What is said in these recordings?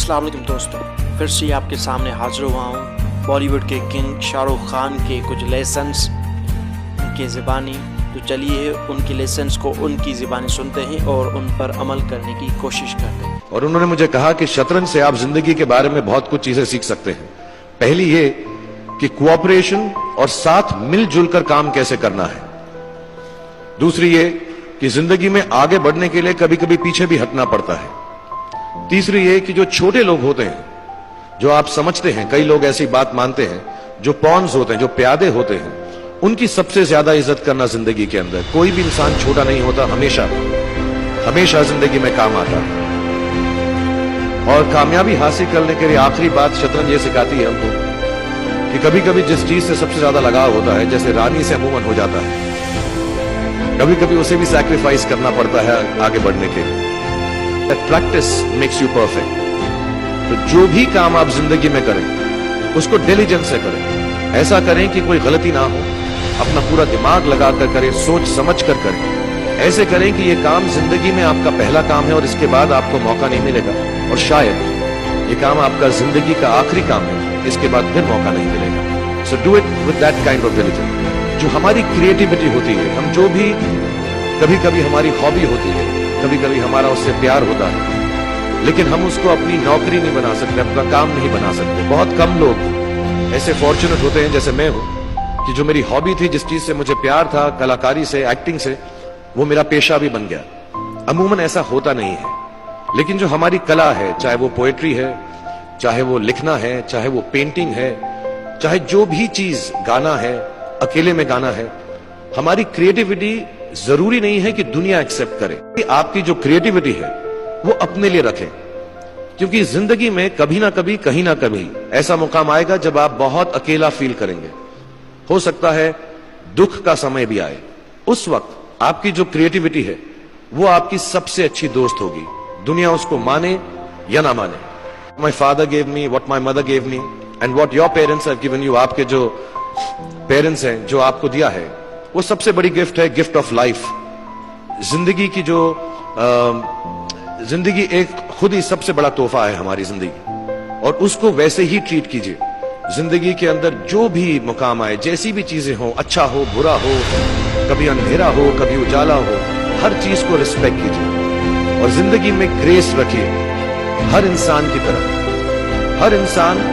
अस्सलाम वालेकुम दोस्तों, फिर से आपके सामने हाजिर हुआ हूँ बॉलीवुड के किंग शाहरुख खान के कुछ लेसन्स उनके ज़बानी। तो चलिए उनके लेसन्स को उनकी ज़बानी सुनते हैं और उन पर अमल करने की कोशिश करते हैं। और उन्होंने मुझे कहा कि शतरंज से आप जिंदगी के बारे में बहुत कुछ चीजें सीख सकते हैं। पहली ये कि कोऑपरेशन और साथ मिलजुल कर काम कैसे करना है। दूसरी ये कि जिंदगी में आगे बढ़ने के लिए कभी कभी पीछे भी हटना पड़ता है। तीसरी ये कि जो छोटे लोग होते हैं, जो आप समझते हैं, कई लोग ऐसी बात मानते हैं, जो पॉन्स होते हैं, जो प्यादे होते हैं, उनकी सबसे ज्यादा इज्जत करना जिंदगी के अंदर। कोई भी इंसान छोटा नहीं होता, हमेशा हमेशा जिंदगी में काम आता है। और कामयाबी हासिल करने के लिए आखिरी बात शतरंज ये सिखाती है हमको कि कभी कभी जिस चीज से सबसे ज्यादा लगाव होता है, जैसे रानी से अमूमन हो जाता है, कभी कभी उसे भी सैक्रिफाइस करना पड़ता है आगे बढ़ने के लिए। Practice makes you perfect. तो जो भी काम आप जिंदगी में करें उसको डिलीजेंस से करें। ऐसा करें कि कोई गलती ना हो, अपना पूरा दिमाग लगाकर करें, सोच समझ कर करें। ऐसे करें कि ये काम जिंदगी में आपका पहला काम है और इसके बाद आपको मौका नहीं मिलेगा, और शायद ये काम आपका जिंदगी का आखिरी काम है, इसके बाद फिर मौका नहीं मिलेगा। So do it with that kind of diligence. जो हमारी क्रिएटिविटी होती है, हम जो भी कभी कभी हमारी हॉबी होती है, कभी कभी हमारा उससे प्यार होता है, लेकिन हम उसको अपनी नौकरी नहीं बना सकते, अपना काम नहीं बना सकते। बहुत कम लोग ऐसे फॉर्चुनेट होते हैं जैसे मैं हूं कि जो मेरी हॉबी थी, जिस चीज से मुझे प्यार था, कलाकारी से, एक्टिंग से, वो मेरा पेशा भी बन गया। अमूमन ऐसा होता नहीं है, लेकिन जो हमारी कला है, चाहे वो पोएट्री है, चाहे वो लिखना है, चाहे वो पेंटिंग है, चाहे जो भी चीज, गाना है, अकेले में गाना है, हमारी क्रिएटिविटी जरूरी नहीं है कि दुनिया एक्सेप्ट करे। आपकी जो क्रिएटिविटी है वो अपने लिए रखें, क्योंकि जिंदगी में कभी ना कभी, कहीं ना कभी ऐसा मुकाम आएगा जब आप बहुत अकेला फील करेंगे। हो सकता है दुख का समय भी आए। उस वक्त आपकी जो क्रिएटिविटी है वो आपकी सबसे अच्छी दोस्त होगी, दुनिया उसको माने या ना माने। My father gave me what my mother gave me and what your parents have given you. आपके जो पेरेंट्स हैं, जो आपको दिया है, वो सबसे बड़ी गिफ्ट है, गिफ्ट ऑफ लाइफ। जिंदगी की जो जिंदगी एक खुद ही सबसे बड़ा तोहफा है हमारी जिंदगी, और उसको वैसे ही ट्रीट कीजिए। जिंदगी के अंदर जो भी मुकाम आए, जैसी भी चीजें हो, अच्छा हो, बुरा हो, कभी अंधेरा हो, कभी उजाला हो, हर चीज को रिस्पेक्ट कीजिए और जिंदगी में ग्रेस रखिए हर इंसान की तरफ। हर इंसान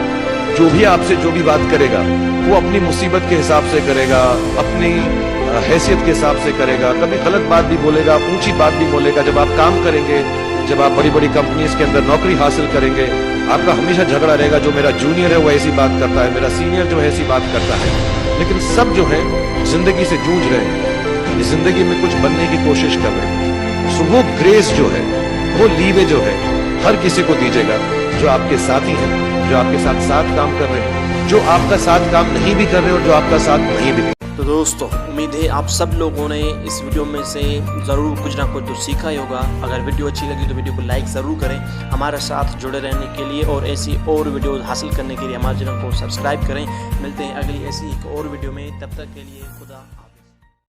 जो भी आपसे जो भी बात करेगा, वो अपनी मुसीबत के हिसाब से करेगा, अपनी हैसियत के हिसाब से करेगा। कभी गलत बात भी बोलेगा, ऊंची बात भी बोलेगा। जब आप काम करेंगे, जब आप बड़ी बड़ी कंपनीज के अंदर नौकरी हासिल करेंगे, आपका हमेशा झगड़ा रहेगा, जो मेरा जूनियर है वो ऐसी बात करता है, मेरा सीनियर जो है ऐसी बात करता है। लेकिन सब जो है जिंदगी से जूझ रहे हैं, जिंदगी में कुछ बनने की कोशिश कर रहे हैं। सो वो ग्रेस जो है, वो लीवे जो है, हर किसी को दीजिएगा जो आपके साथी हैं, जो आपके साथ साथ काम कर रहे हैं, जो आपका साथ काम नहीं भी कर रहे और जो आपका साथ नहीं भी। तो दोस्तों, उम्मीद है आप सब लोगों ने इस वीडियो में से ज़रूर कुछ ना कुछ तो सीखा ही होगा। अगर वीडियो अच्छी लगी तो वीडियो को लाइक ज़रूर करें। हमारे साथ जुड़े रहने के लिए और ऐसी और वीडियो हासिल करने के लिए हमारे चैनल को सब्सक्राइब करें। मिलते हैं अगली ऐसी एक और वीडियो में, तब तक के लिए खुदा।